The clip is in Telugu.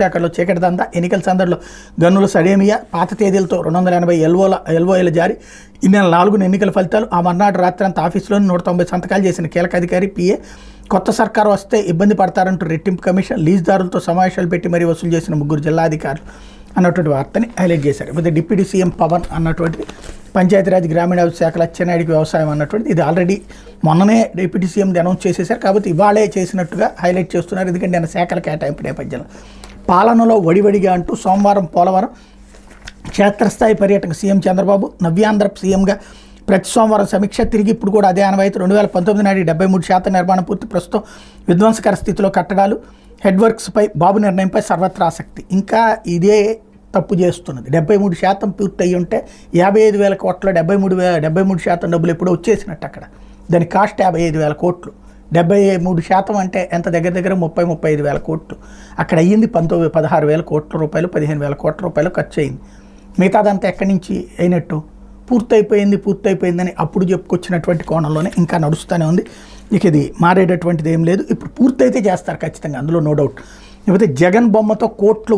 శాఖలో చీకటి దందా, ఎన్నికల సందర్లో గన్నుల సడేమియా, పాత తేదీలతో 280 ఎల్ఓఏల జారీ, ఈ నెల 4న ఎన్నికల ఫలితాలు, ఆ మర్నాడు రాత్రంతా ఆఫీసులోని 190 సంతకాలు చేసిన కీలక అధికారి పిఏ, కొత్త సర్కారు వస్తే ఇబ్బంది పడతారంటూ రెట్టింపు కమిషన్, లీజుదారులతో సమావేశాలు పెట్టి మరీ వసూలు చేసిన 3 జిల్లా అధికారులు అన్నటువంటి వార్తని హైలైట్ చేశారు. ఇప్పుడు డిప్యూటీ సీఎం పవన్ అన్నటువంటిది పంచాయతీరాజ్ గ్రామీణాభివృద్ధి శాఖల అచ్చెన్నాయుడికి వ్యవసాయం అన్నటువంటిది ఇది ఆల్రెడీ మొన్ననే డిప్యూటీ సీఎం అనౌన్స్ చేసేశారు. కాబట్టి ఇవాళే చేసినట్టుగా హైలైట్ చేస్తున్నారు. ఎందుకంటే ఆయన శాఖల కేటాయింపు నేపథ్యంలో పాలనలో వడివడిగా అంటూ సోమవారం పోలవరం క్షేత్రస్థాయి పర్యటన సీఎం చంద్రబాబు, నవ్యాంధ్ర సీఎంగా ప్రతి సోమవారం సమీక్ష. తిరిగి ఇప్పుడు కూడా అదే ఆనవాయితీ. 2019 నాటి 73% నిర్మాణం పూర్తి. ప్రస్తుతం విధ్వంసకర స్థితిలో కట్టడాలు, హెడ్ వర్క్స్పై బాబు నిర్ణయంపై సర్వత్రా ఆసక్తి. ఇంకా ఇదే తప్పు చేస్తున్నది. 73% పూర్తి అయ్యి ఉంటే 55,000 కోట్ల 73% డబ్బులు ఎప్పుడో వచ్చేసినట్టు అక్కడ. దాని కాస్ట్ 55,000 కోట్లు. 73% అంటే ఎంత? దగ్గర దగ్గర 30-35,000 కోట్లు. అక్కడ అయ్యింది 16,000 కోట్ల రూపాయలు, 15,000 కోట్ల రూపాయలు ఖర్చు అయింది. మిగతాదంతా ఎక్కడి నుంచి అయినట్టు? పూర్తయిపోయిందని అప్పుడు చెప్పుకొచ్చినటువంటి కోణంలోనే ఇంకా నడుస్తూనే ఉంది. ఇక ఇది మారేటటువంటిది ఏం లేదు. ఇప్పుడు పూర్తయితే చేస్తారు ఖచ్చితంగా, అందులో నో డౌట్. లేకపోతే జగన్ బొమ్మతో కోట్లు